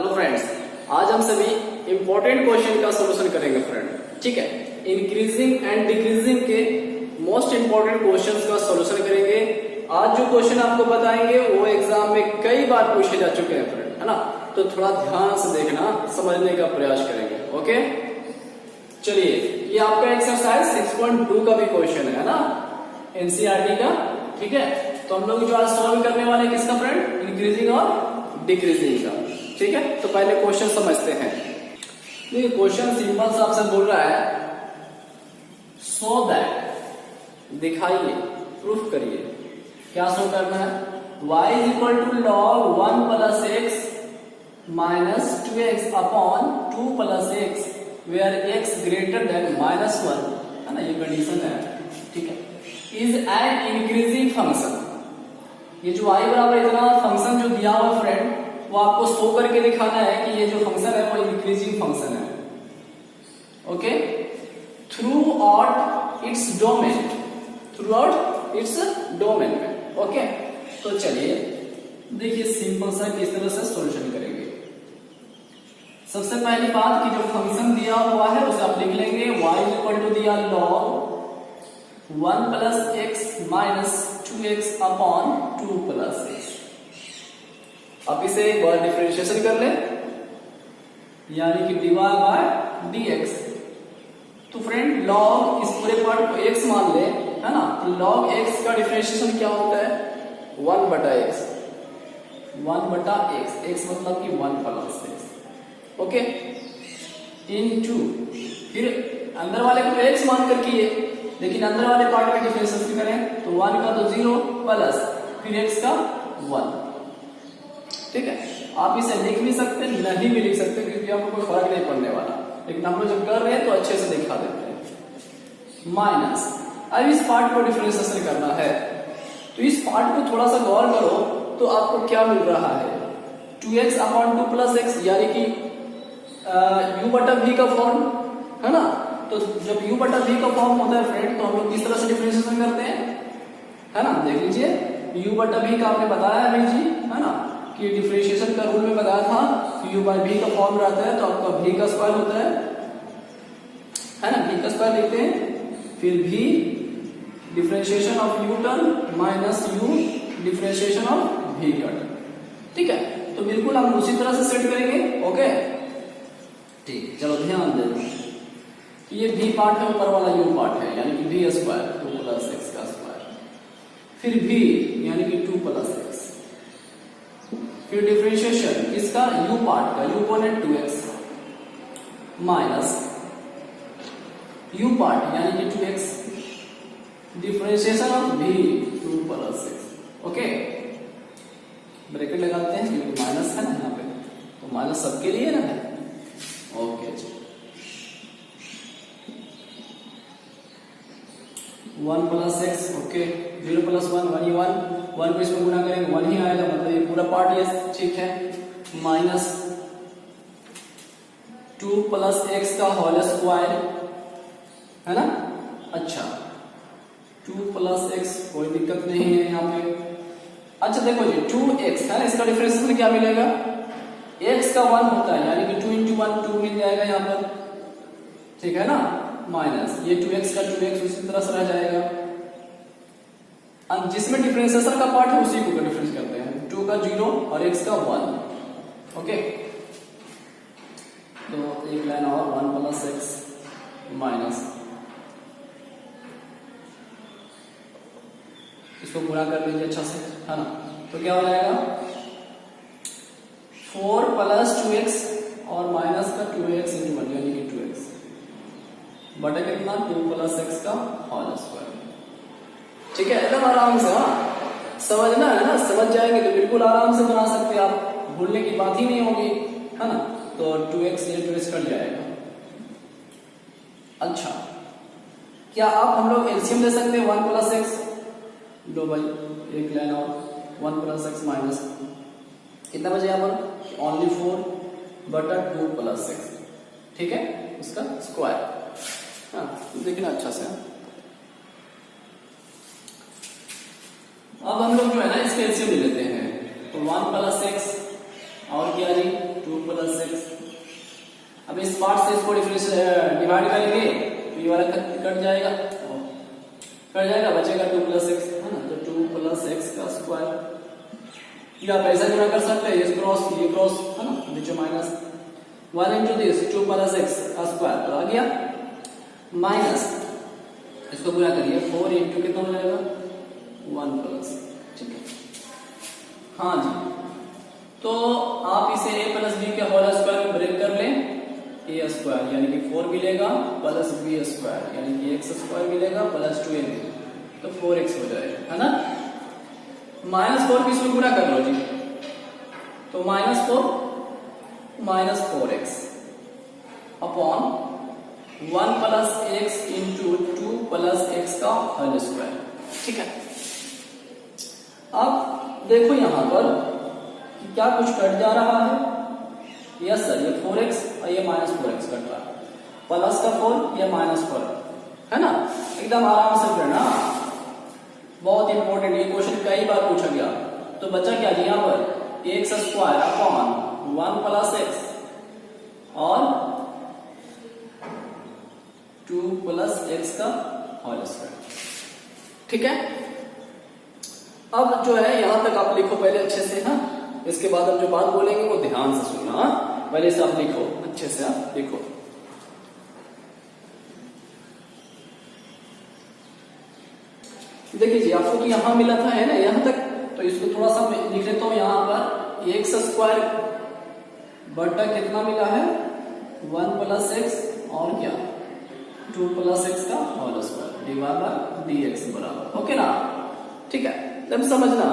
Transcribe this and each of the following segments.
Hello friends, आज हम सभी इंपॉर्टेंट क्वेश्चन का सॉल्यूशन करेंगे फ्रेंड। ठीक है, इंक्रीजिंग एंड डिक्रीजिंग के मोस्ट इंपॉर्टेंट क्वेश्चंस का सॉल्यूशन करेंगे। आज जो क्वेश्चन आपको बताएंगे वो एग्जाम में कई बार पूछे जा चुके हैं फ्रेंड, है ना। तो थोड़ा ध्यान से देखना, समझने का प्रयास करेंगे। ओके, चलिए, ये आपका एक्सरसाइज 6.2 का भी क्वेश्चन है ना, एनसीईआरटी का। ठीक है, तो हम लोग जो आज सॉल्व करने वाले हैं किसका फ्रेंड, इंक्रीजिंग और डिक्रीजिंग का। ठीक है, तो पहले क्वेश्चन समझते हैं। देखिए, क्वेश्चन सिंपल सा आपसे बोल रहा है, सो दैट, दिखाइए, प्रूफ करिए। क्या शो करना है, y is equal to log 1 plus x minus 2x upon 2 plus x where x greater than minus 1, है ना, ये कंडीशन है। ठीक है, इज एन इंक्रीजिंग फंक्शन। ये जो y बराबर इतना फंक्शन जो दिया हुआ फ्रेंड, वो आपको शो करके दिखाना है कि ये जो फंक्शन है वो इंक्रीजिंग फंक्शन है। Okay, through out its domain, through out its domain में। ओके, तो चलिए देखिए सिंपल सा किस तरह से सॉल्यूशन करेंगे। सबसे पहली बात कि जो फंक्शन दिया हुआ है उसे आप लिख लेंगे, y इज इक्वल टू दिया log 1 plus x minus 2x upon 2 plus x. अब इसे एक बार डिफरेंशिएशन कर लें, यानी कि dy बाय dx। तो फ्रेंड लॉग इस पूरे पार्ट को x मान ले, है ना, तो लॉग x का डिफरेंशिएशन क्या होता है, 1 बटा x, 1 बटा x, x मतलब कि 1 प्लस x। ओके, इनटू, फिर अंदर वाले को तो x मान कर किए, लेकिन अंदर वाले पार्ट का डिफरेंशिएशन करें तो 1 का तो 0 प्लस फिर x का 1। ठीक है, आप इसे लिख भी सकते, नहीं भी लिख सकते, क्योंकि आपको कोई फर्क नहीं पड़ने वाला, लेकिन हम लोग जब कर रहे हैं तो अच्छे से दिखा देते हैं। माइनस, अब इस पार्ट को डिफरेंशिएशन करना है, तो इस पार्ट को थोड़ा सा गौर करो तो आपको क्या मिल रहा है, 2x अपॉन 2 प्लस एक्स, यानी कि u बटा v का फॉर्म, है ना। तो जब u बटा v का फॉर्म होता है फ्रेंड, तो हम लोग किस तरह से डिफरेंशिएशन करते हैं, है ना। देख लीजिए, u बटा v का आपने बताया है जी, है ना, कि डिफरेंशिएशन का रूल में बताया था कि u बाई v का फॉर्म रहता है तो आपका v का स्क्वायर होता है ना, v का स्क्वायर लिखते हैं, फिर v differentiation of u term minus u differentiation of v का टर्म। ठीक है, तो बिल्कुल हम उसी तरह से सेट करेंगे। ओके, ठीक, चलो ध्यान देना, ये v पार्ट है, ऊपर वाला u पार्ट है, यानी कि v स्क्वायर 2 प्लस x का स्क्वायर, फिर v यानी कि 2 प्लस x, फिर डिफरेंशिएशन इसका u पार्ट का, u कौन है 2x, माइनस u पार्ट यानी कि 2x, differentiation of v 2 plus x। Okay, bracket लगाते हैं क्योंकि माइनस है ना यहाँ पे, तो माइनस सबके लिए ना है। Okay, 1 plus x, okay, 0 plus 1 1 ही 1 को इसमें गुना करेंगे 1 ही आएगा, मतलब ये पूरा पार्ट ये ठीक है। माइनस 2 प्लस एक्स का होल स्क्वायर, है ना। अच्छा, 2 प्लस एक्स, कोई दिक्कत नहीं है यहाँ पे। अच्छा देखो जी, 2x है ना, इसका डिफरेंशिएशन क्या मिलेगा, x का 1 होता है, यानी कि 2 इंटू 1 2 मिल जाएगा यहाँ पर, ठीक है ना। माइनस ये 2x का 2x उसी तरह से रह जाएगा, अब जिसमें डिफरेंशिएशन का पार्ट है उसी को डिफरेंस करते हैं, 2 का 0 और x का 1। ओके, तो एक लाइन और, 1 प्लस एक्स माइनस, इसको गुणा कर लीजिए अच्छा से, है ना, तो क्या हो जाएगा 4 प्लस 2x और माइनस का 2x इंटू 1 यानी कि 2x बटा कितना 2 प्लस एक्स का होल स्क्वायर। ठीक है, एकदम आराम से, हाँ समझना है ना, समझ जाएंगे तो बिल्कुल आराम से बना सकते हैं आप, भूलने की बात ही नहीं होगी, है ना। तो 2x ये 2x कट जाएगा। अच्छा, क्या आप हम लोग एलसीएम ले सकते हैं 1 प्लस एक्स, लो भाई एक लाइन और, 1 प्लस एक्स माइनस कितना बचे यहाँ पर, ओनली 4 बटा 2 प्लस एक्स, ठीक है, उसका स्क्वायर। हाँ, देखना अच्छा से। अब हम लोग जो है ना इसके एलसीएम ले लेते हैं, तो 1 प्लस एक्स और क्या जी 2 प्लस पार्ट से इसको डिवाइड करेंगे तो ये वाला कट जाएगा, बचेगा 2 + x, है ना। तो 2 + x का स्क्वायर, या आप ऐसा गुणा कर सकते हैं, ये क्रॉस है ना, नीचे माइनस 1 × दिस 2 + x का स्क्वायर, तो आ गया माइनस, इसको गुणा करिए 4 × कितना हो जाएगा 1+, ठीक है। हाँ जी, तो आप इसे a + b के होल स्क्वायर में ब्रेक कर लें, a² यानी कि 4 मिलेगा प्लस b² यानी कि x² मिलेगा प्लस 2ab, तो 4x हो जाएगा, है ना। -4 किस में गुणा कर लो जी, तो -4 -4x अपॉन 1 + x × 2 + x का होल स्क्वायर, ठीक है। अब देखो यहां पर क्या कुछ कट जा रहा है, यस सर, ये 4x और ये -4x कट रहा है, प्लस का 4 ये -4 है ना, एकदम आराम से करना, बहुत इंपॉर्टेंट, ये क्वेश्चन कई बार पूछा गया। तो बचा क्या जी यहाँ पर x² अपॉन 1 + x और 2 + x का होल स्क्वायर, ठीक है। अब जो है यहां तक आप लिखो पहले अच्छे से, हाँ, इसके बाद हम जो बात बोलेंगे वो ध्यान से सुनना, हाँ? पहले से आप लिखो अच्छे से, आप लिखो। देखिए जी, आपको तो यहां मिला था, है ना, यहां तक, तो इसको थोड़ा सा मैं लिख लेता हूं। यहां पर x² बटा कितना मिला है 1 + x और क्या 2 + x का होल स्क्वायर डिवाइड dx बराबर, ओके ना, ठीक है, तब समझना,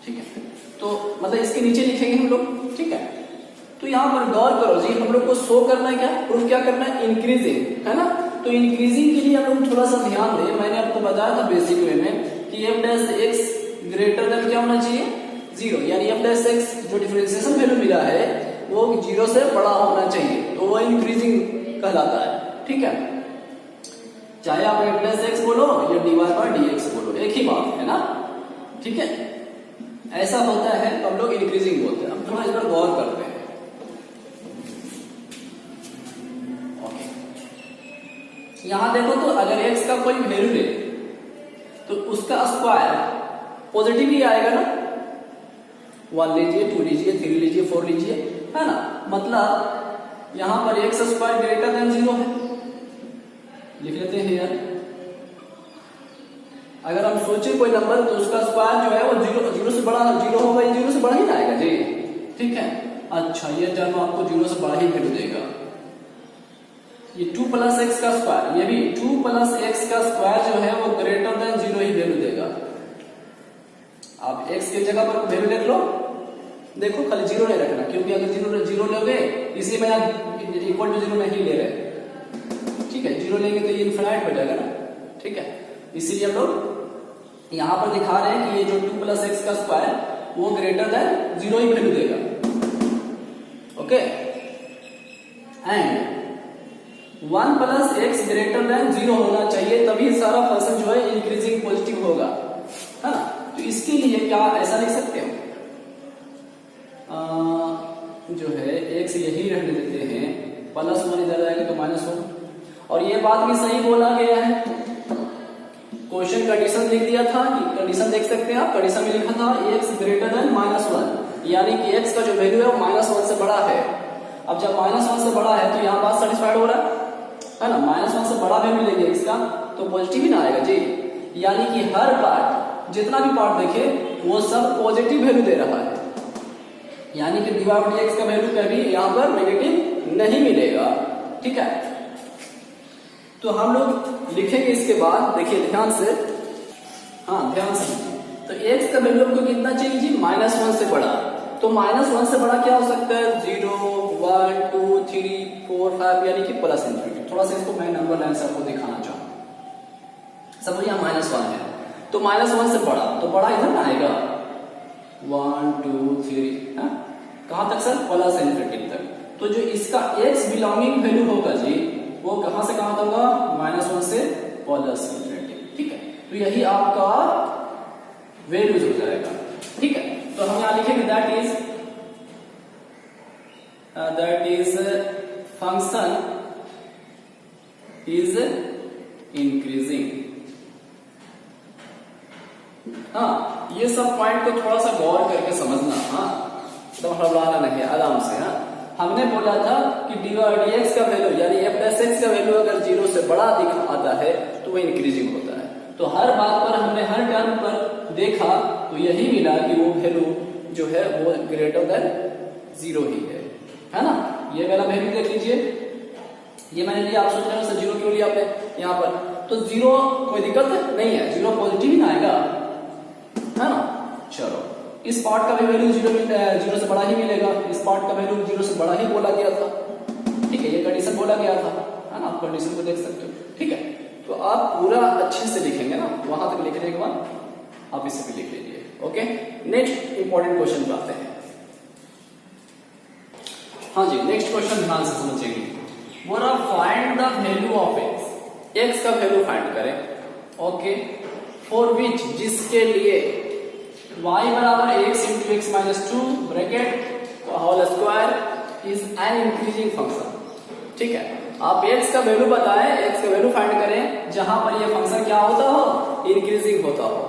ठीक है। तो मतलब इसके नीचे लिखेंगे हम लोग, ठीक है। तो यहां पर गौर करो जी, हम लोग को शो करना है क्या, प्रूफ क्या करना है, इंक्रीजिंग, है ना। तो इंक्रीजिंग के लिए हम लोग थोड़ा सा ध्यान दें, मैंने आपको बताया था बेसिक वे में कि f' ग्रेटर देन क्या होना चाहिए 0, यानी f' जो डिफरेंशिएशन वैल्यू मिला है वो 0 से बड़ा होना चाहिए, तो वो इंक्रीजिंग कहलाता है, ठीक है। चाहे आप f' बोलो या dy/dx बोलो, एक ही बात है ना, ठीक है। ऐसा होता है तो हम लोग इंक्रीजिंग बोलते हैं। हम थोड़ा इस पर गौर करते हैं, ओके। यहां देखो तो अगर x का कोई वैल्यू ले तो उसका स्क्वायर पॉजिटिव ही आएगा ना, 1 लीजिए, 2 लीजिए, 3 लीजिए, 4 लीजिए, है ना। मतलब यहां पर x² ग्रेटर देन 0 है, लिख लेते हैं यार। अगर हम सोचे कोई नंबर तो उसका स्क्वायर जो है वो 0 से बड़ा 0 होगा, ये 0 से बड़ा ही ना आएगा जी, ठीक है। अच्छा, ये टर्म आपको 0 से बड़ा ही वैल्यू देगा। ये 2 + x का स्क्वायर, ये भी 2 + x का स्क्वायर जो है वो ग्रेटर देन 0 ही वैल्यू देगा। आप x की जगह पर वैल्यू लिख लो, देखो खाली 0 नहीं रखना, क्योंकि अगर 0 लोगे, इसलिए मैं यहाँ इक्वल टू 0 नहीं ले रहे, ठीक है। 0 लेंगे तो ये इनफिनाइट हो जाएगा ना, ठीक है। इसीलिए हम लोग यहां पर दिखा रहे हैं कि ये जो 2 + x का स्क्वायर वो ग्रेटर देन 0 ही वैल्यू देगा, okay. And 1 + x greater then 0 होना चाहिए, तभी सारा फंक्शन जो है इंक्रीजिंग पॉजिटिव होगा, है ना। तो इसके लिए क्या ऐसा लिख सकते हो, जो है x यही रहने देते हैं, +1 इधर जाएगा तो -1, और ये बात भी सही बोला गया है। क्वेश्चन कंडीशन लिख दिया था, कि कंडीशन देख सकते हैं आप, कंडीशन में लिखा था x ग्रेटर देन -1, यानी कि x का जो वैल्यू है वो -1 से बड़ा है। अब जब -1 से बड़ा है तो यहाँ बात सेटिस्फाइड हो रहा है ना, -1 से बड़ा वैल्यू लेंगे x का तो पॉजिटिव ही ना आएगा जी, यानी कि हर पार्ट, जितना भी पार्ट देखे वो सब पॉजिटिव वैल्यू दे रहा है, यानी कि dy/dx का वैल्यू कभी यहाँ पर नेगेटिव नहीं मिलेगा, ठीक है। तो हम लोग लिखेंगे इसके बाद, देखिए ध्यान से, हाँ ध्यान से। तो x का वैल्यू आपको कितना चाहिए जी, -1 से बड़ा। तो -1 से बड़ा क्या हो सकता है, 0, 1, 2, 3, 4, 5, यानी कि प्लस इंफिनिटी। थोड़ा सा इसको मैं नंबर लाइन से आपको दिखाना चाहूँ। सपोज यहाँ -1 है, तो -1 से बड़ा, तो बड़ा इधर ना आएगा, 1, 2, 3, कहां तक सर, प्लस इंफिनिटी तक। तो जो इसका x बिलोंगिंग वैल्यू होगा जी, वो कहां से कहां तक होगा, -1 से प्लस इंफिनिटी, ठीक है। तो यही आपका वैल्यूज हो जाएगा, ठीक है। तो हम यहां लिखेंगे that is that is function is increasing. हाँ, ये सब पॉइंट को थोड़ा सा गौर करके समझना। हाँ, एकदम हड़बड़ाना नहीं, आराम से। हाँ, हमने बोला था कि dx का वैल्यू यानी f प्लस एक्स का वैल्यू अगर 0 से बड़ा आता है तो वो इंक्रीजिंग होता है। तो हर बात पर हमने हर टर्म पर देखा तो यही मिला कि वो वैल्यू जो है वो ग्रेटर देन 0 ही है ना। ये वाला वैल्यू देख लीजिए, ये मैंने लिया, आप सोच रहे हो 0 क्यों लिया आपने यहाँ पर, तो 0 कोई दिक्कत नहीं है, 0 पॉजिटिव ही ना आएगा, है ना। चलो, इस पार्ट का भी वैल्यू 0 से बड़ा ही मिलेगा, इस पार्ट का वैल्यू 0 से बड़ा ही बोला गया था। ठीक है, ये कंडीशन बोला गया था, है ना। आप कंडीशन को देख सकते हो। ठीक है, तो आप पूरा अच्छे से लिखेंगे ना, वहां तक लिखने के बाद आप इसे भी लिख लीजिए। ओके, नेक्स्ट इंपॉर्टेंट क्वेश्चन पे आते हैं। हाँ जी, नेक्स्ट क्वेश्चन ध्यान से समझेंगे। बोला find the value of x, x का वैल्यू फाइंड करें। ओके, फॉर विच, जिसके लिए y बराबर x into x minus 2 bracket whole square is an increasing function. ठीक है, आप x का वैल्यू बताएं, x का वैल्यू फाइंड करें जहां पर ये फंक्शन क्या होता हो, इंक्रीजिंग होता हो।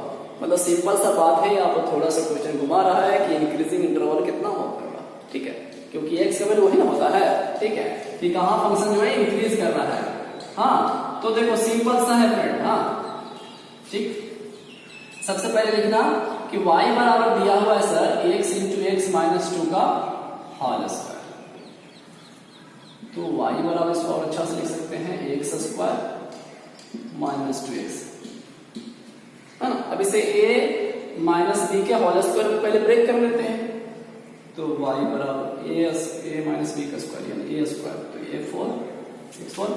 मतलब सिंपल सा बात है, यहाँ पर थोड़ा सा क्वेश्चन घुमा रहा है कि इंक्रीजिंग इंटरवल कितना होगा। ठीक है, क्योंकि x का वैल्यू वही ना होता है। ठीक है, कि कहाँ फंक्शन जो है इंक्रीज कर रहा है। हाँ, तो देखो सिंपल सा है फ्रेंड। हाँ, ठीक, सबसे पहले लिखना कि y बराबर दिया हुआ है sir x into x minus 2 का होल स्क्वायर। तो y बराबर इसको और अच्छा से लिख सकते हैं एक्स स्क्वायर माइनस 2x, है ना। अब इसे a माइनस बी के होल स्क्वायर में पहले ब्रेक कर लेते हैं। तो y बराबर a माइनस बी का स्क्वायर यानी a स्क्वायर, तो a4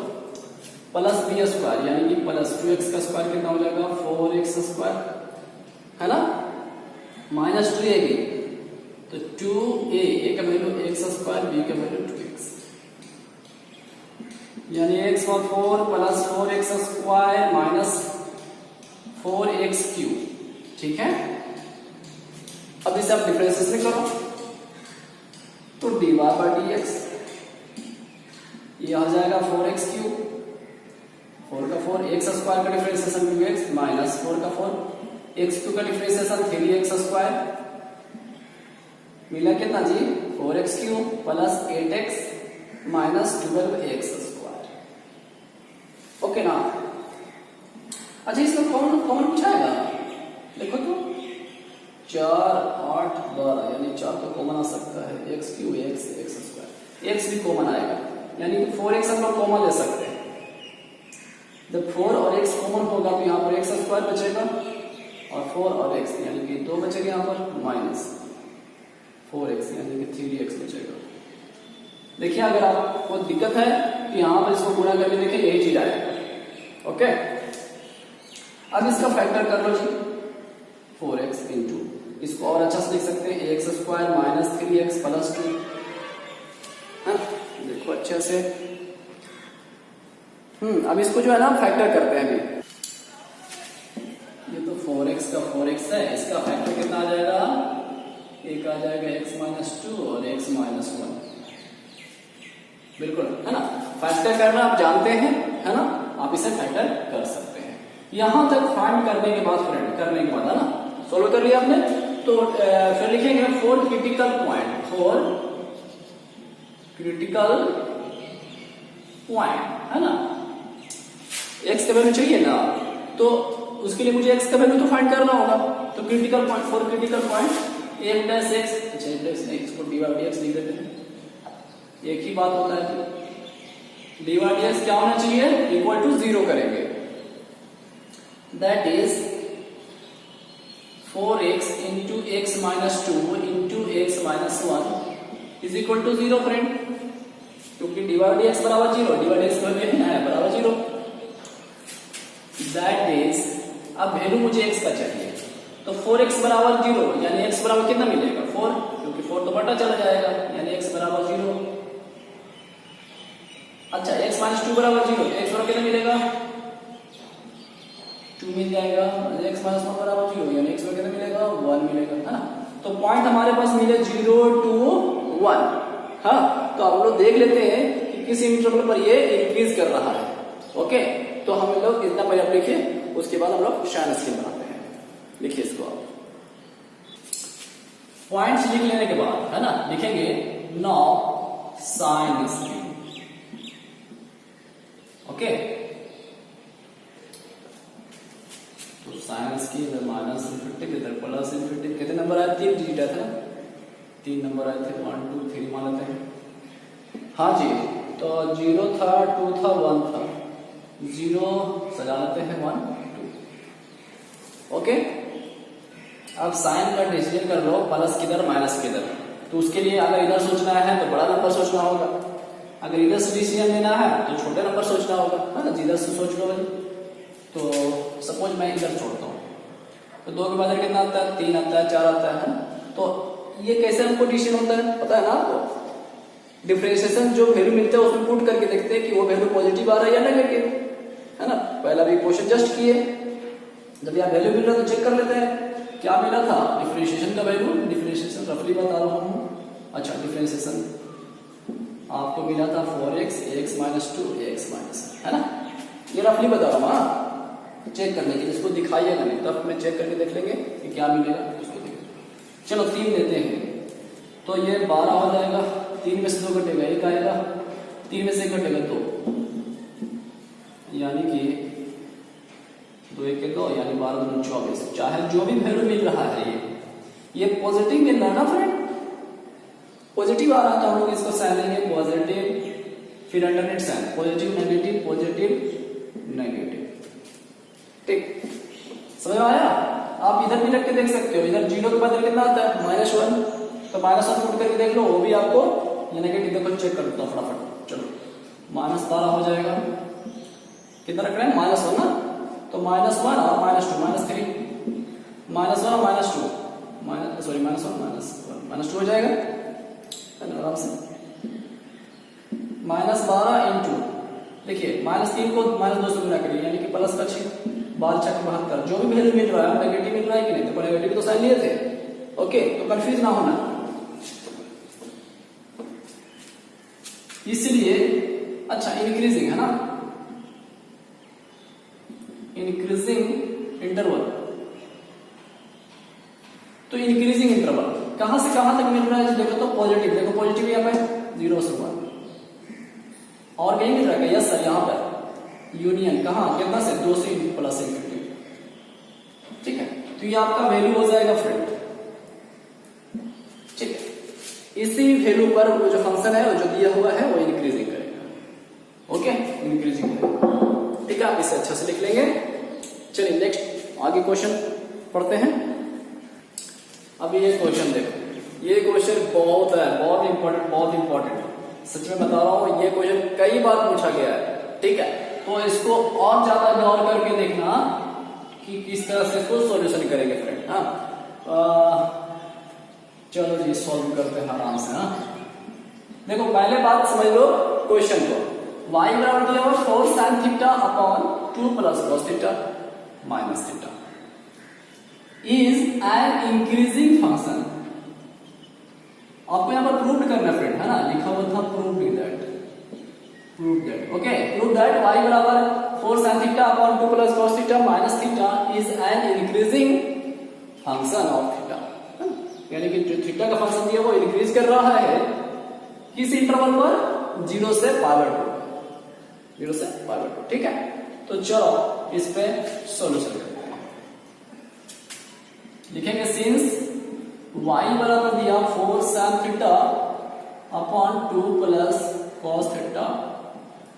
प्लस बी स्क्वायर यानी कि प्लस 2x का स्क्वायर कितना हो जाएगा 4x स्क्वायर, है ना, माइनस 2 आएगी तो 2a का वैल्यू x स्क्वायर, b का वैल्यू 2x, यानी x power 4 plus 4x square minus 4x cube. ठीक है, अब इसे आप डिफरेंशिएशन करो तो dy बाय dx ये आ जाएगा 4x क्यूब, 4 का 4 x स्क्वायर का डिफरेंशिएशन 2x माइनस 4 का 4 x2 का डिफरेंशिएशन 3x स्क्वायर मिला कितना जी 4x cube plus 8x minus 12x square. Okay ना। अच्छा, इसमें कॉमन पूछाएगा, देखो तो 4 8 12 यानी 4 तो कॉमन आ सकता है, x cube x square, x भी कॉमन आएगा यानी कि 4x हम लोग कॉमन ले सकते हैं। जब 4 और x कॉमन होगा तो यहाँ पर x स्क्वायर बचेगा और 4 और x यानी कि 2 बचेगा यहाँ पर माइनस 4x यानी कि 3x बचेगा। देखिए, अगर आपको दिक्कत है तो यहाँ पर इसको गुणा करके देखिए यही चीज आएगा। ओके, अब इसका फैक्टर कर लो जी 4x इंटू, इसको और अच्छा से लिख सकते हैं x square minus 3x plus 2, देखो अच्छे से। अब इसको जो है ना फैक्टर करते हैं। अभी ये तो 4x का 4x है, इसका फैक्टर कितना आ जाएगा, एक आ जाएगा x माइनस 2 और x माइनस 1, बिल्कुल, है ना। फैक्टर करना आप जानते हैं, है ना, आप इसे फैक्टर कर सकते हैं। यहां तक फाइंड करने के बाद फ्रेंड करने के बाद, है ना, सोल्व कर लिया आपने, तो फिर लिखेंगे four critical point, four critical point, है ना। x का वैल्यू चाहिए ना, तो उसके लिए मुझे x का वैल्यू तो फाइंड करना होगा। तो critical point, four critical point a plus x, अच्छा a प्लस एक्स को dy dx लिख देते हैं, एक ही बात होता है। dy dx क्या होना चाहिए, इक्वल टू 0 करेंगे, that is 4x into x minus 2 into x minus 1 is equal to 0 friend, क्योंकि dy dx बराबर 0, dy dx बराबर 0, दैट इज, अब वैल्यू मुझे x का चाहिए, तो 4x बराबर 0 यानी x बराबर कितना मिलेगा 4, क्योंकि 4 तो बटा चला जाएगा यानी x बराबर 0। अच्छा, x माइनस 2 बराबर 0, x बराबर कितना मिलेगा 2 मिल जाएगा, x माइनस 1 बराबर 0 यानी x बराबर कितना मिलेगा 1 मिलेगा, है ना। तो पॉइंट हमारे पास मिले 0 2 1, हाँ, तो हम लोग देख लेते हैं कि किस इंटरवल पर ये इंक्रीज कर रहा है। ओके, तो हम लोग इतना पहले आप लिखिए, उसके बाद हम लोग साइन स्कीम बनाते हैं। लिखिए इसको आप, पॉइंट्स लिख लेने के बाद, है ना, लिखेंगे नाउ साइन स्कीम। ओके, तो साइन स्कीम माइनस इनफिनिटी इधर प्लस इनफिनिटी, कितने नंबर आए? 3 डिजिट आए थे ना, 3 नंबर आए थे, 1 2 3 मान लेते हैं। हाँ जी, तो 0 था, 2 था, 1 था, 0 सजा लेते हैं, 1 2। ओके, अब साइन का डिसीजन कर लो, प्लस किधर माइनस किधर। तो उसके लिए अगर इधर सोचना है तो बड़ा नंबर सोचना होगा, अगर इधर से डिसीजन लेना है तो छोटे नंबर सोचना होगा, है ना, जिधर से सोच लो भाई। तो सपोज मैं इधर छोड़ता हूँ, तो 2 के बाद कितना आता है? 3 आता है, 4 आता है ना। तो ये कैसे हमको डिसीजन होता है पता है ना आपको? डिफरेंशिएशन जो वैल्यू मिलता है उसमें पुट करके देखते हैं कि वो वैल्यू पॉजिटिव आ रहा है या नेगेटिव, है ना। पहला भी क्वेश्चन जस्ट किए, जब यहाँ वैल्यू मिल रहा है तो चेक कर लेते हैं क्या मिला था, डिफरेंशिएशन का वैल्यू। डिफरेंशिएशन रफली बता रहा हूँ। अच्छा, डिफरेंशिएशन आपको मिला था 4x ax minus 2 ax minus, है ना, ये रफली बता रहा हूँ। हाँ, चेक करने के लिए इसको दिखाइएगा नहीं, तब मैं चेक करके देख लेंगे कि क्या मिलेगा उसको देखेंगे। चलो 3 लेते हैं, तो ये 12 हो जाएगा, 3 में से 2 घटेगा 1 आएगा, 3 में से 1 घटेगा 2, यानी कि 2 1 2 यानी 12 2 24। चाहे जो भी वैल्यू मिल रहा है ये पॉजिटिव मिल रहा है ना फ्रेंड, पॉजिटिव आ रहा है तो हम लोग इसको साइन लेंगे पॉजिटिव, फिर अंडरनेट sign positive negative positive negative. ठीक, समझ में आया? आप इधर भी रख के देख सकते हो, इधर 0 के बाद कितना आता है? -1, तो -1 पुट करके देख लो, वो भी आपको ये नेगेटिव देखो, चेक कर देता हूं फटाफट। चलो, -12 हो जाएगा, कितना रख रहे हैं? -1 ना, तो -1 और -2 -3, -1 और -2 सॉरी -1 -2 हो जाएगा आराम से। -12 इंटू, देखिए -3 को -2 से गुना करिए, यानी कि प्लस का 6, 12 6 72। जो भी वैल्यू मिल रहा है नेगेटिव मिल रहा है कि नहीं, तो नेगेटिव तो साइन लिए थे। ओके, तो कंफ्यूज ना होना। इसलिए अच्छा, इंक्रीजिंग है ना, इंक्रीजिंग इंटरवल। तो इंक्रीजिंग इंटरवल कहां से कहां तक मिल रहा है? देखो तो पॉजिटिव, देखो पॉजिटिव यहाँ पे 0 से 1, और कहीं मिल रहा है? यस सर, यहाँ पर यूनियन कहां, कितना से? 2 से प्लस इनफिनिटी। ठीक है, तो ये आपका वैल्यू हो जाएगा फ्रेंड। ठीक है, इसी वैल्यू पर वो जो फंक्शन है, वो जो दिया हुआ है, वो इंक्रीजिंग करेगा। ओके, इंक्रीजिंग करेगा। ठीक है, आप इसे अच्छे से लिख लेंगे। चलिए नेक्स्ट आगे क्वेश्चन पढ़ते हैं। अब ये क्वेश्चन देखो, ये क्वेश्चन बहुत है, बहुत इंपॉर्टेंट सच में बता रहा हूं, ये क्वेश्चन कई बार पूछा गया है। ठीक है, तो इसको और ज्यादा गौर करके देखना कि किस तरह से इसको सॉल्यूशन करेंगे फ्रेंड। हाँ, चलो जी सॉल्व करते हैं आराम से। हाँ, देखो पहले बात समझ लो क्वेश्चन को। y बराबर दिया हुआ 4 sin theta upon 2 plus cos theta minus theta is an increasing function. आपको यहां पर प्रूव करना फ्रेंड, है ना, लिखा हुआ था prove that. Okay, prove that y बराबर 4 sin theta upon 2 plus cos theta minus theta is an increasing function of theta. यानी कि जो थीटा का फंक्शन दिया वो इंक्रीज कर रहा है किस इंटरवल पर? 0 से π/2, 0 से π/2। ठीक है, तो चलो इस पे सॉल्यूशन करते हैं। लिखेंगे सिंस y बराबर दिया 4 sin theta upon 2 plus cos theta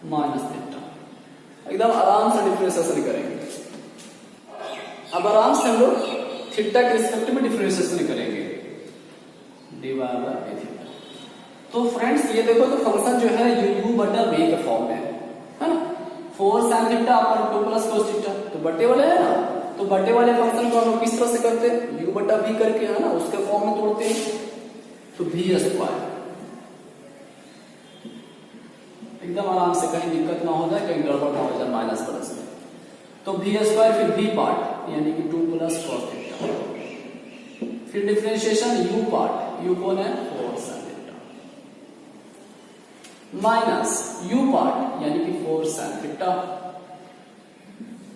minus theta, एकदम आराम से डिफरेंशिएशन करेंगे। अब आराम से हम लोग थीटा के रिस्पेक्ट में डिफरेंशिएशन करेंगे, dy बाय थीटा। तो फ्रेंड्स ये देखो, तो फंक्शन जो है u बटा v के फॉर्म में है ना। 4 sin theta upon 2 plus cos theta, तो बटे वाले है ना, तो बटे वाले फंक्शन को हम लोग किस तरह से करते हैं? u बटा v करके, है ना, उसके फॉर्म में तोड़ते हैं, तो v स्क्वायर। एकदम आराम से, कहीं दिक्कत ना हो जाए, कहीं गड़बड़ ना हो जाए माइनस प्लस में। तो v स्क्वायर फिर v पार्ट यानी कि 2 प्लस cos थीटा, फिर डिफरेंशिएशन u पार्ट, u कौन है? 4 sin theta. Minus u part यानी कि 4 sin theta,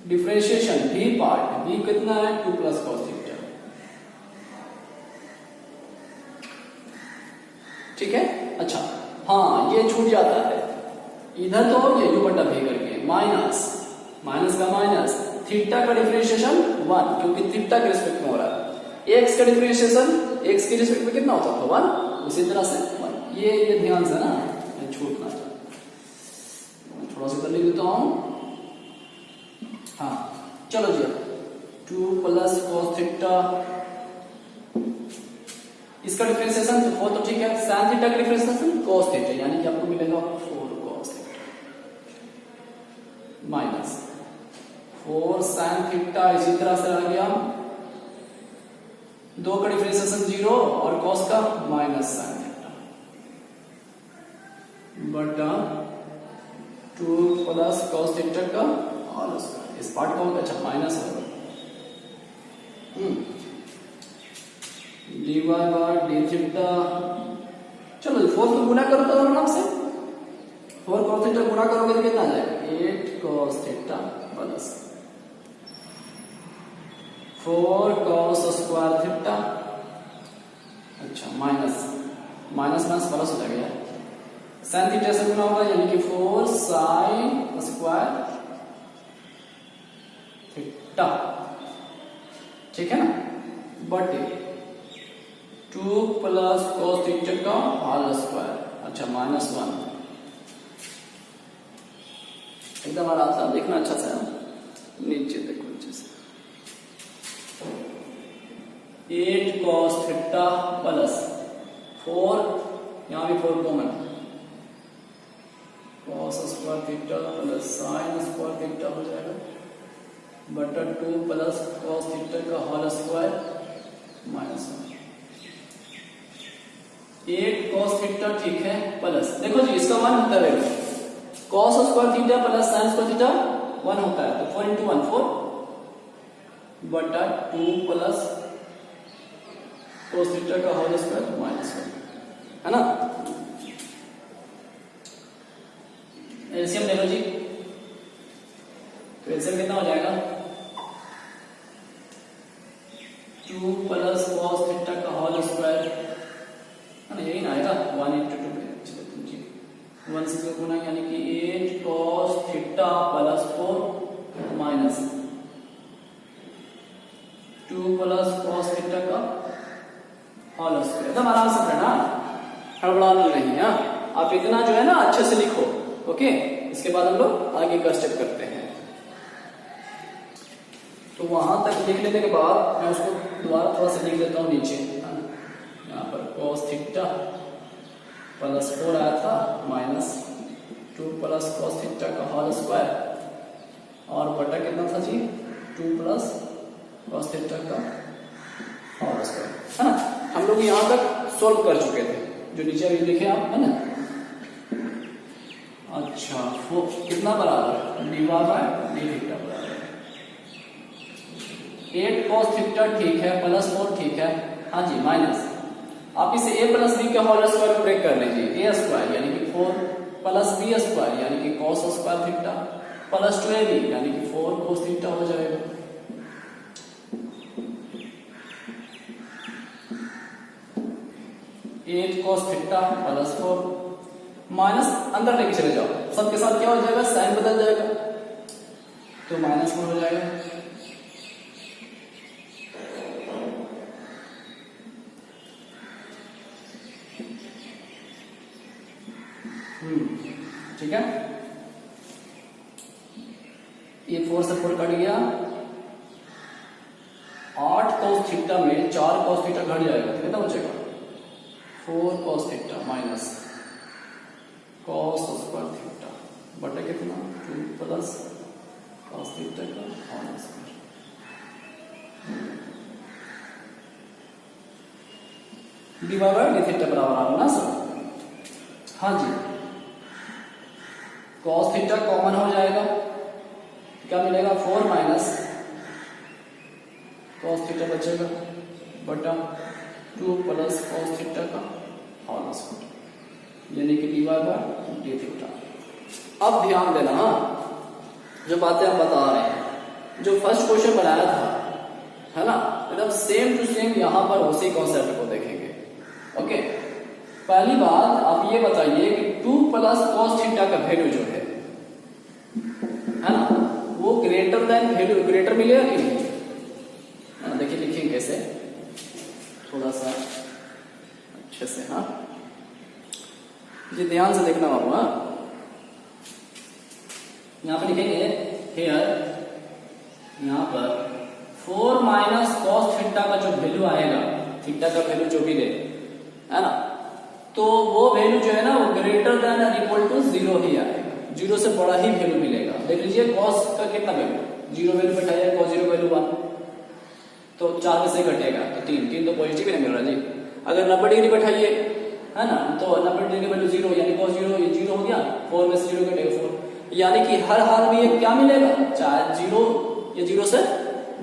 differentiation v part, v कितना है 2 प्लस cos थीटा। ठीक है, अच्छा हाँ ये छूट जाता है इधर तो ये u बटा v करके माइनस माइनस का माइनस थीटा का डिफरेंशिएशन 1 क्योंकि थीटा के रिस्पेक्ट में हो रहा है, x का डिफरेंशिएशन x के रिस्पेक्ट में कितना होता था 1, उसी तरह से 1। ये ध्यान से ना छूट ना जाए, थोड़ा सा कर लिख देता हूं। हाँ चलो जी 2 प्लस cos थीटा, इसका डिफरेंशिएशन तो 4 तो ठीक है, sin थीटा का डिफरेंशिएशन cos थीटा यानी कि आपको मिलेगा 4 cos theta minus 4 sin theta, इसी तरह से आ गया 2 का डिफरेंशिएशन 0 और cos का माइनस sin थीटा बटा 2 प्लस cos थीटा का होल स्क्वायर, इस पार्ट का अच्छा माइनस होगा dy बाय डी थीटा। चलो 4 को गुना करो तो आराम से 4 cos थीटा गुना करोगे तो कितना आ जाएगा 8 cos theta plus 4 cos square theta, अच्छा माइनस माइनस माइनस प्लस हो जाएगा, sin थीटा से गुना होगा यानी कि 4 sin स्क्वायर थीटा, ठीक है ना, बटे 2 प्लस cos थीटा का होल स्क्वायर, अच्छा माइनस 1, एकदम आराम से देखना अच्छा से, नीचे देखो नीचे से 8 cos थीटा प्लस 4, यहां भी 4 common, cos square theta plus sin square theta हो जाएगा बटा 2 प्लस cos थीटा का whole square minus 1। 8 cos theta ठीक है प्लस, देखो जी इसका 1 होता है, cos square theta plus sin square theta 1 होता है, तो 4 into 1 4 बटा 2 प्लस cos थीटा का होल स्क्वायर माइनस 1, है ना। एलसीएम ले लो जी, तो एलसीएम कितना हो जाएगा 2 प्लस cos थीटा का होल स्क्वायर, है ना, यही ना आएगा 1 into 2 चलो तुम जी 1 से गुना यानी कि 8 cos theta plus 4 minus 2 plus cos theta का होल स्क्वायर, एकदम आराम से पढ़ना, हड़बड़ाना नहीं है, आप इतना जो है ना अच्छे से लिखो, ओके। इसके बाद हम लोग आगे का स्टेप करते हैं, तो वहां तक लिख लेने के बाद मैं उसको दोबारा थोड़ा सा लिख लेता हूँ नीचे, यहाँ पर cos थीटा प्लस 4 आया था माइनस 2 प्लस cos थीटा का होल स्क्वायर और बटा कितना था जी 2 प्लस cos थीटा का होल स्क्वायर, है ना। हम लोग यहाँ तक सॉल्व कर चुके थे, जो नीचे अभी लिखे आप, है ना। अच्छा कितना बराबर dy बाय डी थीटा बराबर 8 cos थीटा ठीक है प्लस 4 ठीक है, हाँ जी माइनस, आप इसे a प्लस बी का होल स्क्वायर ब्रेक कर लीजिए, a स्क्वायर यानी कि 4 प्लस b स्क्वायर यानी कि cos square theta plus 2ab यानी कि 4 cos थीटा हो जाएगा। 8 cos थीटा प्लस 4 माइनस अंदर लेके चले जाओ, सबके साथ क्या हो जाएगा साइन बदल जाएगा, तो माइनस 4 हो जाएगा। ठीक है, ये 4 से 4 कट गया, 8 cos थीटा में 4 cos थीटा घट जाएगा, तो कितना बचेगा 4 cos theta minus cos square theta बटे कितना 2 प्लस cos थीटा का whole square. D by d theta बराबर आ रहा ना सर, हाँ जी, cos थीटा कॉमन हो जाएगा, क्या मिलेगा 4 माइनस cos थीटा बचेगा बटा 2 प्लस cos थीटा का होल स्क्वायर, यानी कि dy बाय डी थीटा। अब ध्यान देना, हाँ, जो बातें हम बता रहे हैं, जो फर्स्ट क्वेश्चन बनाया था, है ना, एकदम सेम टू सेम यहां पर उसी कॉन्सेप्ट को देखेंगे। ओके, पहली बात आप ये बताइए कि 2 प्लस कॉस थीटा का वैल्यू जो है ना, वो ग्रेटर देन वैल्यू ग्रेटर मिलेगा कि नहीं? देखिए लिखेंगे कैसे, थोड़ा सा अच्छे से, हाँ जी ध्यान से देखना बाबू। हाँ, यहां पर लिखेंगे हियर, यहां पर 4 माइनस कॉस थीटा का जो वैल्यू आएगा, थीटा का वैल्यू जो भी ले, है ना, तो वो वैल्यू जो है ना वो ग्रेटर देन और इक्वल टू 0 ही आएगा, 0 से बड़ा ही वैल्यू मिलेगा। देख लीजिए कॉस का कितना वैल्यू, 0 वैल्यू बैठाइए, कॉस 0 वैल्यू 1, तो 4 में से घटेगा तो 3 तो पॉजिटिव ही नहीं मिल रहा जी। अगर 90 डिग्री बैठाइए, है ना, तो 90 डिग्री वैल्यू 0, यानी कॉस 0, ये 0 हो गया, 4 में से 0 घटेगा 4, यानी कि हर हाल में ये क्या मिलेगा, चाहे 0 या 0 से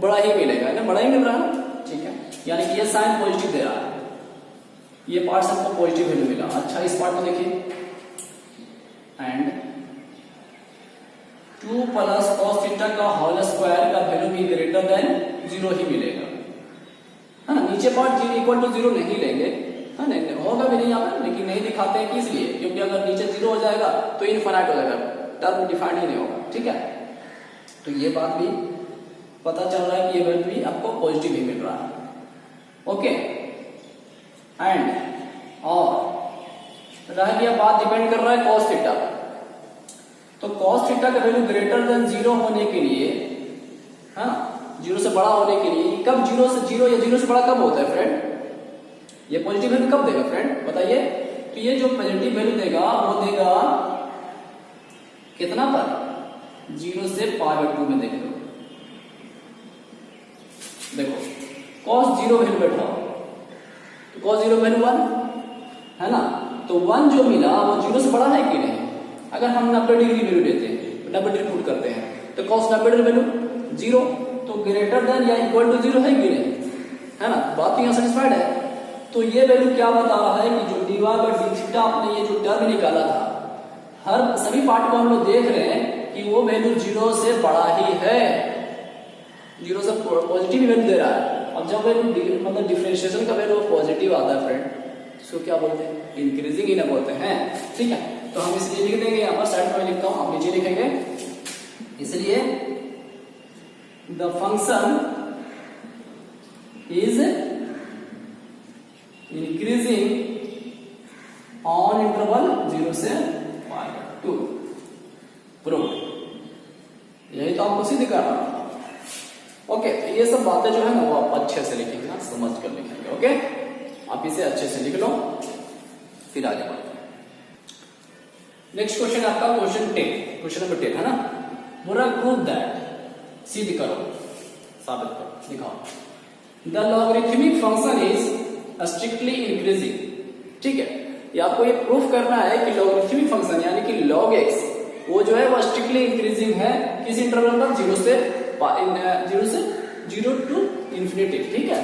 बड़ा ही मिलेगा, ना बड़ा ही मिल रहा है, ठीक है, यानी कि ये साइन पॉजिटिव दे रहा है, ये पार्ट सबको पॉजिटिव वैल्यू मिला। अच्छा, इस पार्ट को देखिए, एंड 2 प्लस कॉस थीटा का होल स्क्वायर का वैल्यू भी ग्रेटर देन 0 ही मिलेगा, है ना। नीचे पार्ट इक्वल टू 0 नहीं लेंगे, है ना, होगा भी नहीं यहाँ पर, लेकिन नहीं दिखाते हैं, किस लिए, क्योंकि अगर नीचे 0 हो जाएगा तो इनफाइनाइट हो जाएगा, टर्म डिफाइंड ही नहीं होगा, ठीक है। तो ये बात भी पता चल रहा है कि ये वैल्यू भी आपको पॉजिटिव ही मिल रहा है। ओके, एंड और रह गया बात, डिपेंड कर रहा है कॉस थीटा, तो कॉस थीटा का वैल्यू ग्रेटर देन 0 होने के लिए, है ना, 0 से बड़ा होने के लिए, कब 0 से 0 या 0 से बड़ा कब होता है फ्रेंड, ये पॉजिटिव वैल्यू कब देगा फ्रेंड बताइए। तो ये जो पॉजिटिव वैल्यू देगा वो देगा कितना पर, 0 से π/2 में। देख लो, देखो cos 0 वैल्यू बैठाओ, तो cos 0 वैल्यू 1 है ना, तो 1 जो मिला वो 0 से बड़ा है कि नहीं। अगर हम 90 डिग्री वैल्यू लेते हैं, 90 डिग्री पुट करते हैं, तो cos 90 डिग्री वैल्यू 0, तो ग्रेटर देन या इक्वल टू 0 है कि नहीं, है ना, बात तो यहां सेटिस्फाइड है। तो ये वैल्यू क्या बता रहा है कि जो dy बाय डी थीटा आपने ये जो टर्म निकाला था, हर सभी पार्ट को हम लोग देख रहे हैं कि वो वैल्यू 0 से बड़ा ही है, 0 से पॉजिटिव वैल्यू दे रहा है। अब जब वैल्यू मतलब डिफरेंशिएशन का वैल्यू पॉजिटिव आता है फ्रेंड, इसको क्या बोलते हैं, इंक्रीजिंग ही ना बोलते हैं, ठीक है। तो हम इसलिए लिख देंगे, यहाँ पर साइड में लिखता हूं, आप नीचे लिखेंगे, इसलिए the function is increasing on interval 0 से π/2, प्रूव, यही तो आपको सिद्ध करना था। ओके, तो ये सब बातें जो है ना वो आप अच्छे से लिखेंगे, ना समझ कर लिखेंगे। ओके, आप इसे अच्छे से लिख लो, फिर आगे बढ़ते हैं। नेक्स्ट क्वेश्चन आपका क्वेश्चन 10, क्वेश्चन नंबर 10 है ना, बोला प्रूव दैट, सिद्ध करो, साबित करो, दिखाओ। The logarithmic function is strictly increasing, ठीक है, ये आपको ये प्रूफ करना है कि लॉगरिथमिक फंक्शन यानी कि log x वो जो है वो स्ट्रिक्टली इंक्रीजिंग है, किस इंटरवल पर, 0 से 0 टू इंफिनिटी, ठीक है।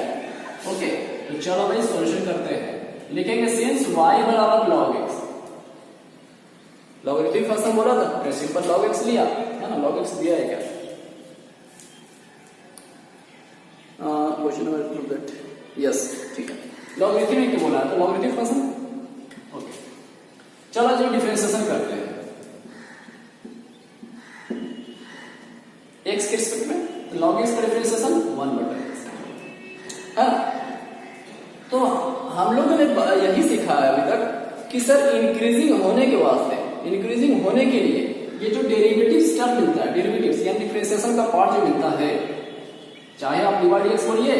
ओके, तो चलो भाई सॉल्यूशन करते हैं, लिखेंगे सिंस y बराबर log x, लॉगरिथमिक फंक्शन बोला था, तो सिंपल log x लिया, है ना, log x दिया है क्या, क्वेश्चन नंबर 2 यस, ठीक है, लॉगरिथमिक क्यों बोला है, तो लॉगरिथमिक फंक्शन। ओके, चलो जो डिफरेंशिएशन करते हैं x के रिस्पेक्ट में, तो log x का डिफरेंशिएशन 1/x है। तो हम लोगों ने यही सीखा है अभी तक कि सर इंक्रीजिंग होने के वास्ते, इंक्रीजिंग होने के लिए ये जो डेरिवेटिव्स टर्म मिलता है, डेरिवेटिव्स यानी डिफरेंशिएशन का पार्ट जो मिलता है, चाहे आप dy dx बोलिए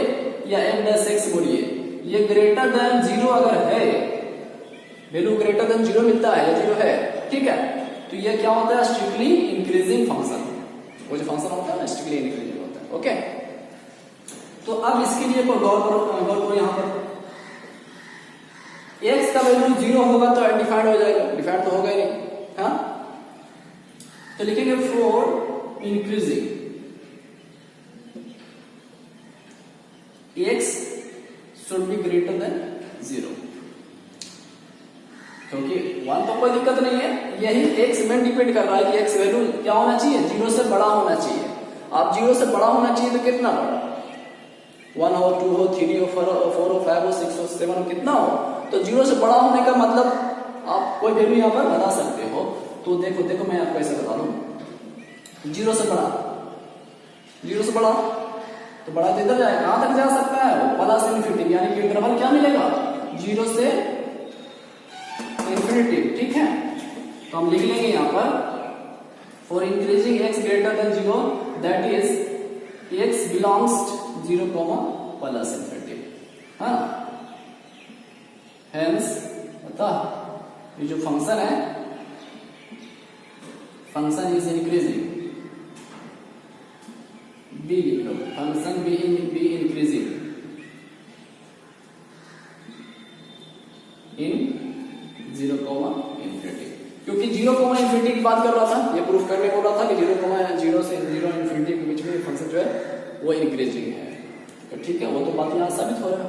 या f'(x) बोलिए, ये ग्रेटर देन 0 अगर है, वैल्यू ग्रेटर देन 0 मिलता है या 0 है, ठीक है, तो ये क्या होता है, स्ट्रिक्टली इंक्रीजिंग फंक्शन, वो जो फंक्शन होता है ना स्ट्रिक्टली इंक्रीजिंग होता है। ओके, तो अब इसके लिए गौर करो, यहां पर x का वैल्यू 0 होगा तो अनडिफाइंड हो जाएगा, डिफाइंड तो होगा ही नहीं, हाँ, तो लिखेंगे for increasing x should be greater than 0, क्योंकि 1 तो कोई दिक्कत नहीं है, यही x में डिपेंड कर रहा है कि x वैल्यू क्या होना चाहिए, 0 से बड़ा होना चाहिए। आप 0 से बड़ा होना चाहिए तो कितना बड़ा, 1 हो, 2 हो, 3 हो, 4 हो, 5 हो, 6 हो, 7 हो, कितना हो। तो 0 से बड़ा होने का मतलब आप कोई वैल्यू यहाँ पर बता सकते हो। तो देखो मैं आपको ऐसे बता दूं, 0 से बड़ा, 0 से बड़ा तो बड़ा तो इधर जाए, कहां तक जा सकता है, प्लस इन्फिनिटी, यानी कि इंटरवल क्या मिलेगा, 0 से इन्फिनिटी। ठीक है, तो हम लिख लेंगे यहां पर for increasing x greater then 0 that is x belongs 0 plus infinity. हाँ, हेंस बता ये जो फंक्शन है, फंक्शन इज इंक्रीजिंग, बी लिख लो, function be increasing in 0 infinity, क्योंकि 0 इन्फिनिटी की बात कर रहा था, ये प्रूफ करने बोल रहा था कि 0 से 0 इन्फिनिटी के बीच में फंक्शन जो है वो इंक्रीजिंग है। तो ठीक है, वो तो बात यहां साबित हो रहा है,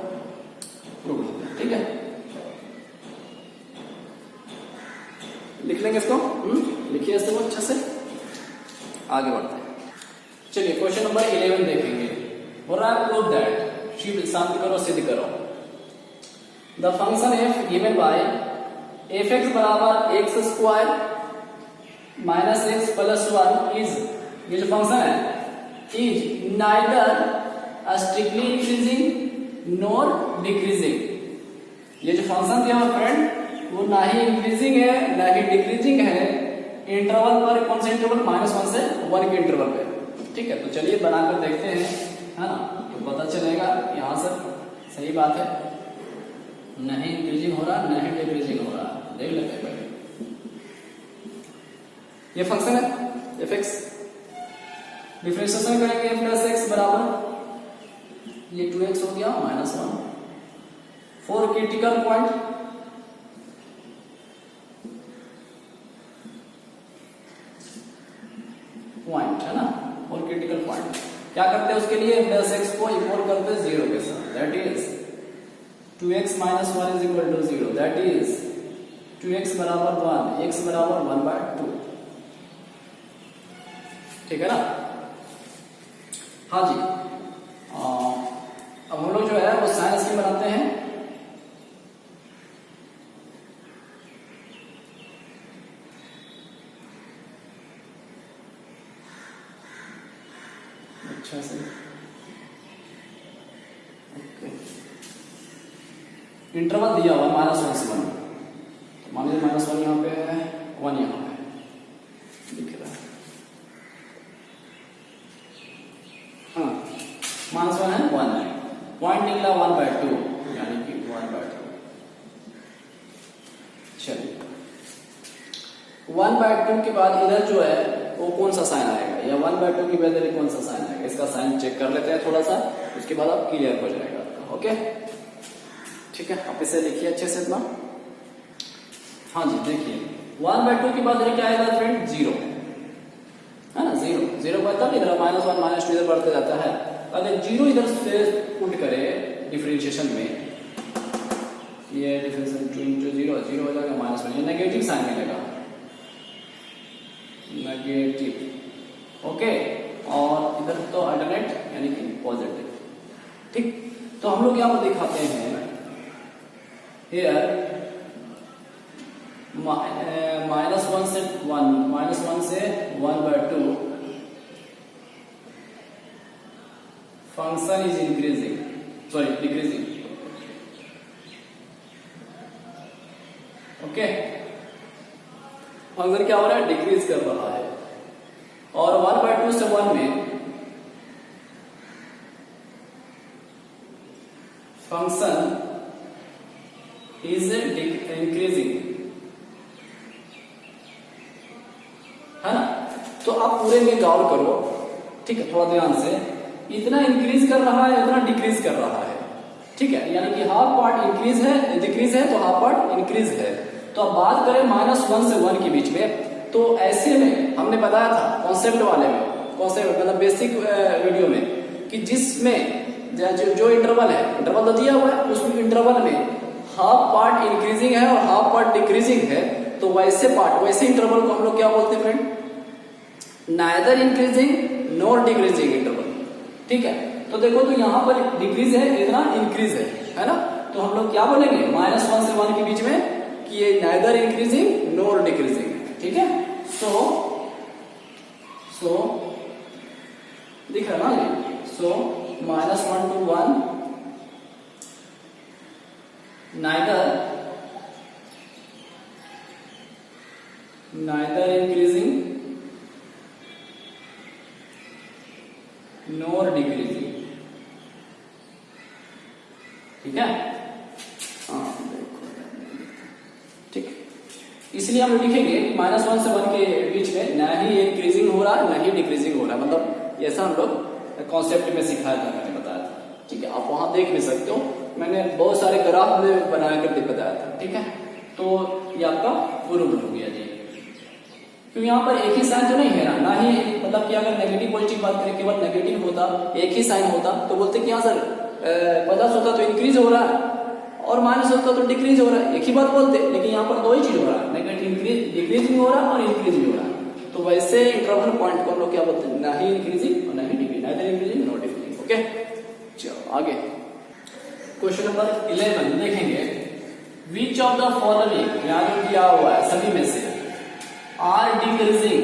प्रूफ। ठीक है, लिख लेंगे इसको, लिखिए इसको अच्छे से, आगे बढ़ते हैं। चलिए क्वेश्चन नंबर 11 देखेंगे। बोल रहा है प्रूव दैट, शांति करो, सिद्ध करो, the function f given by f(x) बराबर x square minus x plus 1 is, ये जो फंक्शन है is neither strictly increasing nor decreasing. ये जो फंक्शन दिया हुआ फ्रेंड वो ना ही इंक्रीजिंग है ना ही डिक्रीजिंग है, इंटरवल पर, कौन से इंटरवल, -1 से 1 के इंटरवल पे। ठीक है, तो चलिए बनाकर देखते हैं, है ना, तो पता चलेगा यहां से सही बात है, नहीं इंक्रीजिंग हो रहा नहीं डिक्रीजिंग हो रहा, देख लेते हैं पहले। ये फंक्शन है f(x), डिफरेंशिएशन करेंगे f प्लस x बराबर ये 2x हो गया -1 फॉर क्रिटिकल पॉइंट, है ना, और क्रिटिकल पॉइंट क्या करते हैं उसके लिए, प्लस x को इक्वल करते हैं 0 के साथ, that is 2x minus 1 is equal to 0, that is 2x बराबर 1, x बराबर 1/2। ठीक है ना। हाँ जी, अब हम लोग जो है वो साइन स्कीम बनाते हैं। अच्छा से ओके, इंटरवल दिया हुआ -1 से 1, तो मान लीजिए -1 यहाँ पे है, 1 यहाँ पे दिख रहा है, हाँ -1 है, 1 है, पॉइंट निकला 1/2, यानी कि 1/2। चलिए 1/2 के बाद इधर जो है वो कौन सा साइन आएगा, या 1/2 की वजह कौन सा साइन आएगा, इसका साइन चेक कर लेते हैं थोड़ा सा, उसके बाद आप क्लियर हो जाएगा आपका। ओके, ठीक है, आप इसे लिखिए अच्छे से इतना। हाँ जी, देखिए 1/2 के बाद क्या आएगा फ्रेंड, 0, है ना, 0 मतलब इधर -1 -2 इधर बढ़ते जाता है। अगर 0 इधर से पुट करे डिफरेंशिएशन में, ये डिफरेंशिएशन 2 × 0 0 हो जाएगा, -1, ये नेगेटिव साइन मिलेगा, नेगेटिव। ओके, और इधर तो अल्टरनेट यानी कि पॉजिटिव। ठीक, तो हम लोग यहां पर दिखाते हैं हियर -1 से 1/2 function is increasing, sorry decreasing. Okay, function क्या हो रहा है, डिक्रीज कर रहा है, और 1/2 से 1 में फंक्शन इज इंक्रीजिंग, है ना। तो आप पूरे में गौर करो, ठीक है, थोड़ा ध्यान से, इतना इंक्रीज कर रहा है, इतना डिक्रीज कर रहा है। ठीक है, यानी कि हाफ पार्ट इंक्रीज है, डिक्रीज है, तो हाफ पार्ट इंक्रीज है। तो अब बात करें -1 से 1 के बीच में, तो ऐसे में हमने बताया था कॉन्सेप्ट वाले में, कॉन्सेप्ट मतलब बेसिक वीडियो में, कि जिसमें जो इंटरवल है, इंटरवल तो दिया हुआ है, उसमें इंटरवल में हाफ पार्ट इंक्रीजिंग है और हाफ पार्ट डिक्रीजिंग है, तो वैसे इंटरवल को हम लोग क्या बोलते हैं friend? Neither increasing nor decreasing interval. ठीक है, तो देखो तो यहाँ पर डिक्रीज है, इतना इंक्रीज है ना, तो हम लोग क्या बोलेंगे -1 से 1 के बीच में कि ये नाइदर इंक्रीजिंग नॉर डिक्रीजिंग है। ठीक है, सो दिख रहा ना ये, सो -1 to 1 neither increasing nor decreasing। ठीक है, ठीक, इसलिए हम लिखेंगे -1 से 1 के बीच में ना ही इंक्रीजिंग हो रहा है ना ही डिक्रीजिंग हो रहा है, मतलब ऐसा हम लोग कॉन्सेप्ट में सिखाया था, मैंने बताया था। ठीक है, आप वहां देख भी सकते हो, मैंने बहुत सारे ग्राफ में बना कर बताया था। ठीक है, तो ये आपका प्रूव हो गया जी, क्योंकि यहाँ पर एक ही साइन तो नहीं है ना ही, मतलब कि अगर नेगेटिव पॉजिटिव बात करें, केवल नेगेटिव होता, एक ही साइन होता तो बोलते कि हाँ सर प्लस होता तो इंक्रीज हो रहा है और माइनस होता तो डिक्रीज हो रहा है, एक ही बात बोलते, लेकिन यहाँ पर दो ही चीज हो रहा है, नेगेटिव डिक्रीज भी हो रहा है और इंक्रीज भी हो रहा है। तो वैसे इंटरवल पॉइंट को हम लोग क्या बोलते हैं, ना ही इंक्रीजिंग और ना ही decreasing, neither increasing not decreasing. Okay, चलो आगे क्वेश्चन नंबर 11 देखेंगे, विच ऑफ द फॉलोइंग, यहाँ जो दिया हुआ है सभी में से आर डिक्रीजिंग,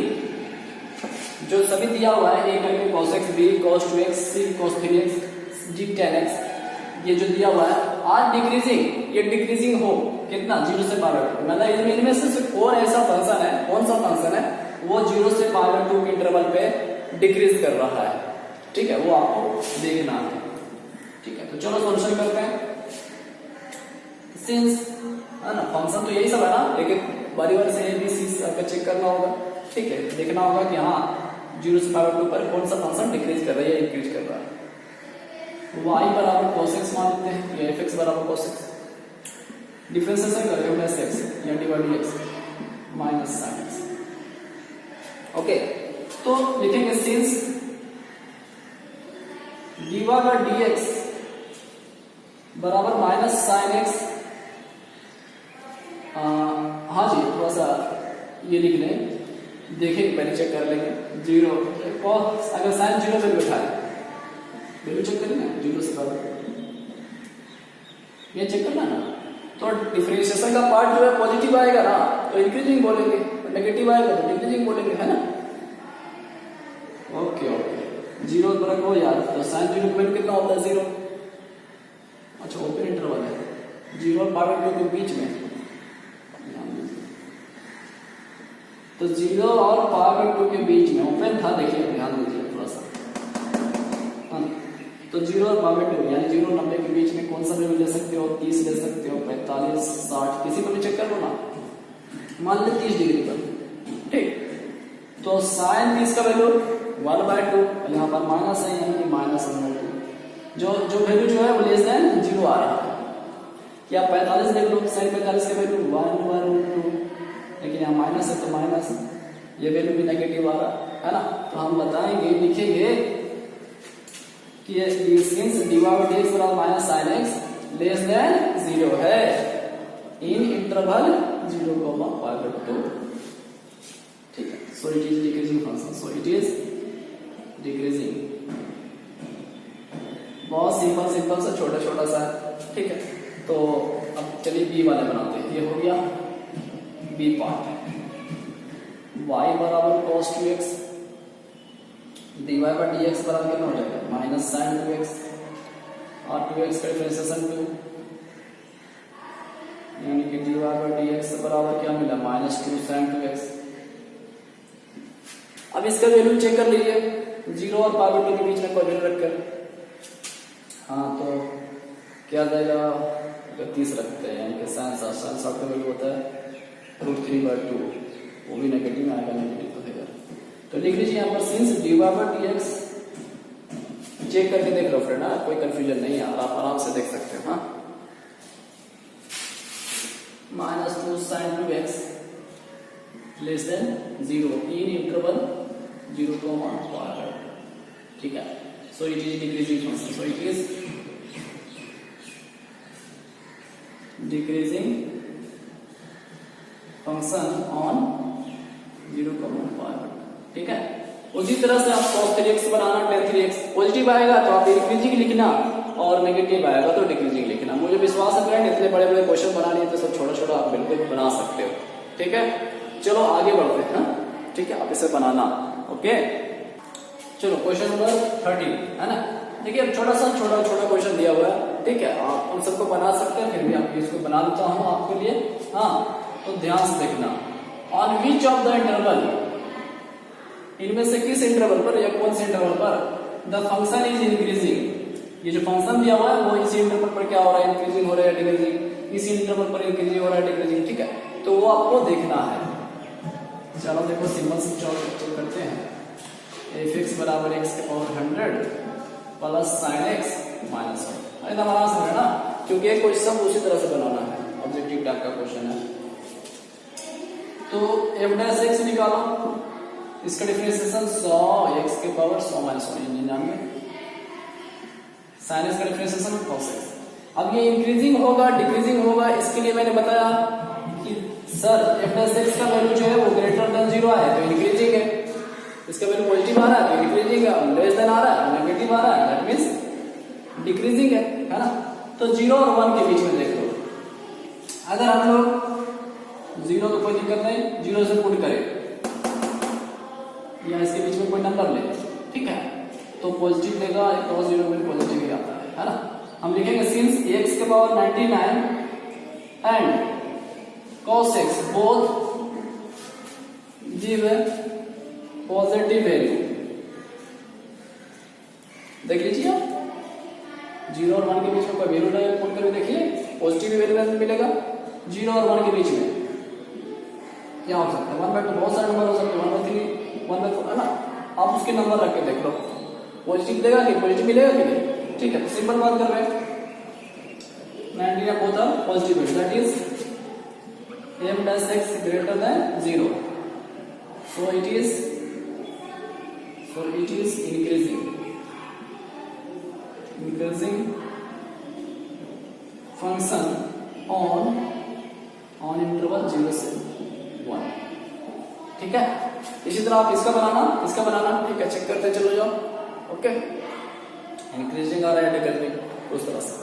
जो सभी दिया हुआ है a करके cos x, b cos 2x, c cos 3x, d tan x, ये जो दिया हुआ है आर डिक्रीजिंग, ये डिक्रीजिंग हो कितना 0 से पावर 2, मतलब इनमें से कौन ऐसा फंक्शन है, कौन सा फंक्शन है वो 0 से पावर 2 के इंटरवल पे डिक्रीज कर रहा है। ठीक है, वो आपको देखना है। ठीक है, तो चलो सॉल्यूशन करते हैं। सिंस है ना, फंक्शन तो यही सब है ना, लेकिन बारी बारी से ABC आपको चेक करना होगा। ठीक है, देखना होगा कि हाँ 0 से पावर 2 पर कौन सा फंक्शन डिक्रीज कर रहा है या इंक्रीज कर रहा है। y बराबर cos x मान लेते हैं या fx बराबर cos x, डिफरेंशिएशन करेंगे प्लस x या divide x minus sin x। Okay, तो लिखेंगे सिंस dy बाय dx बराबर माइनस sin x, हाँ जी थोड़ा सा ये लिख लें, देखें पहले चेक कर लेंगे 0 अगर साइन 0 पे बैठा है, वैल्यू चेक करें ना 0 से पावर, ये चेक करना ना, तो डिफरेंशिएशन का पार्ट जो है पॉजिटिव आएगा ना तो इंक्रीजिंग बोलेंगे, और नेगेटिव आएगा तो डिक्रीजिंग बोलेंगे, है ना। ओके ओके, 0 पर हो यार, तो साइन 0 की वैल्यू कितना होता है 0, अच्छा ओपन इंटरवल है 0 और पावर 2 के बीच में, तो 0 और पावर 2 के बीच में ओपन था, देखिए ध्यान दीजिए थोड़ा सा, तो 0 और पावर 2 यानी 0 और 90 के बीच में कौन सा वैल्यू ले सकते हो, 30 ले सकते हो, 45, 60, किसी को भी चेक कर लो ना, मान लो 30 डिग्री पर। ठीक, तो साइन 30 का वैल्यू 1/2, यहाँ पर माइनस है यानी कि माइनस 1/2, जो वैल्यू जो है वो लेस देन 0 आ रहा है। क्या 45 देख लो, साइन 45 का वैल्यू 1/2, लेकिन यहाँ माइनस है तो माइनस, ये वैल्यू भी नेगेटिव आ रहा है ना, तो हम बताएंगे, लिखेंगे कि सिंस dy बाय dx बराबर minus sin x less than 0 है इन इंटरवल 0,5/2। ठीक है, so it is decreasing function, so it is decreasing. बहुत सिंपल सा छोटा सा। ठीक है, तो अब चलिए बी वाले बनाते हैं, ये हो गया बी पार्ट, y बराबर cos 2x, dy by dx बराबर कितना हो जाएगा माइनस sin 2x, और 2x का डिफरेंशिएशन 2, यानी कि dy बाय dx बराबर क्या मिला -2 sin 2x। अब इसका वैल्यू चेक कर लीजिए, 0 और पावर 2 के बीच में कोई वैल्यू रखकर, हाँ तो क्या जाएगा, अगर 30 रखते हैं यानी कि sin 60 का वैल्यू होता है √3/2, वो भी नेगेटिव में आएगा, नेगेटिव तो है। तो लिख लीजिए यहाँ पर since dy by dx, check करके देख लो फ्रेंड, कोई कंफ्यूजन नहीं है, आप आराम से देख सकते हो। हाँ, -2 sin 2x लेस देन 0 इन इंटरवल 0,5। ठीक है, so it is decreasing function, so it is decreasing function on 0,5। ठीक है, उसी तरह से आप cos 3x बनाना, tan 3x पॉजिटिव आएगा तो आप इंक्रीजिंग लिखना और नेगेटिव आएगा तो डिक्रीजिंग लिखना। मुझे विश्वास है फ्रेंड, इतने बड़े बड़े क्वेश्चन बना लिए तो सब छोटा छोटा आप बिल्कुल बना सकते हो। ठीक है, चलो आगे बढ़ते हैं। ठीक है, आप इसे बनाना। ओके, चलो क्वेश्चन नंबर 13 है ना। देखिए अब छोटा छोटा क्वेश्चन दिया हुआ है। ठीक है, आप उन सबको बना सकते हैं, फिर भी आप इसको बना देता हूं आपके लिए। हाँ, तो ध्यान से देखना। On which of the interval, इनमें से किस इंटरवल पर या कौन से इंटरवल पर द फंक्शन इज इंक्रीजिंग। ये जो फंक्शन दिया हुआ है वो इसी इंटरवल पर क्या हो रहा है, इंक्रीजिंग हो रहा है डिक्रीजिंग, इसी इंटरवल पर इंक्रीजिंग हो रहा है डिक्रीजिंग। ठीक है, तो वो आपको देखना है। चलो देखो सिंपल से चेक करते हैं। f(x) बराबर x के power 100 plus sin x minus 1। एकदम आराम से है ना, क्योंकि ये क्वेश्चन उसी तरह से बनाना है, ऑब्जेक्टिव टाइप का क्वेश्चन है। तो f' निकालो, इसका डिफरेंशिएशन 100 x के पावर 100 माइनस 1 99। sin x का डिफरेंशिएशन cos x। अब ये इंक्रीजिंग होगा डिक्रीजिंग होगा, इसके लिए मैंने बताया कि सर f' का वैल्यू जो है वो ग्रेटर देन 0 है तो इंक्रीजिंग है, इसका वैल्यू पॉजिटिव आ रहा है तो इंक्रीजिंग है, लेस देन आ रहा है नेगेटिव आ रहा है दैट मींस डिक्रीजिंग है ना। तो 0 और 1 के बीच में देख लो, अगर हम लोग 0 तो कोई दिक्कत नहीं, 0 से पुट करें या इसके बीच में कोई नंबर ले, ठीक है, तो पॉजिटिव देगा, cos 0 में पॉजिटिव ही आता है ना। हम लिखेंगे सिंस x के power 99 and cos x both give positive value. देख लीजिए आप, 0 और 1 के बीच में कोई वैल्यू नहीं पुट करके देखिए, पॉजिटिव वैल्यू मिलेगा। 0 और 1 के बीच में क्या हो सकता है, 1/2 बहुत सारे नंबर हो सकते हैं, 1/3 1/4 है ना। आप उसके नंबर रख के देख लो, पॉजिटिव देगा कि पॉजिटिव मिलेगा कि नहीं। ठीक है, सिंपल बात कर रहे हैं, 90 या both are positive, that is f' greater than 0, so it is increasing function on interval 0 से 1। ठीक है, इसी तरह आप इसका बनाना। ठीक है, चेक करते चलो जाओ। ओके, इंक्रीजिंग आ रहा है डिक्रीजिंग उस तरह से।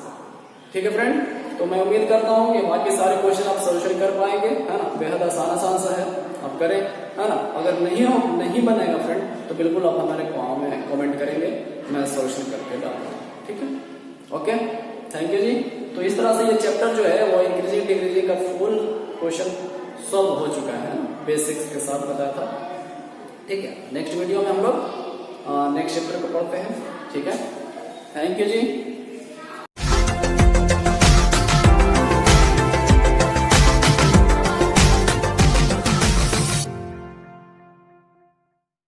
ठीक है फ्रेंड, तो मैं उम्मीद करता हूँ कि बाकी सारे क्वेश्चन आप सोल्यूशन कर पाएंगे, है ना। बेहद आसान सा है, आप करें, है ना। अगर नहीं बनेगा फ्रेंड तो बिल्कुल आप हमारे कमेंट करेंगे, मैं सोल्यूशन करके डालूंगा। ठीक है, ओके, थैंक यू जी। तो इस तरह से ये चैप्टर जो है वो इंक्रीजिंग डिक्रीजिंग का फुल क्वेश्चन सॉल्व हो चुका है, बेसिक्स के साथ बताया था। ठीक है, नेक्स्ट वीडियो में हम लोग नेक्स्ट चैप्टर को पढ़ते हैं। ठीक है, थैंक यू जी।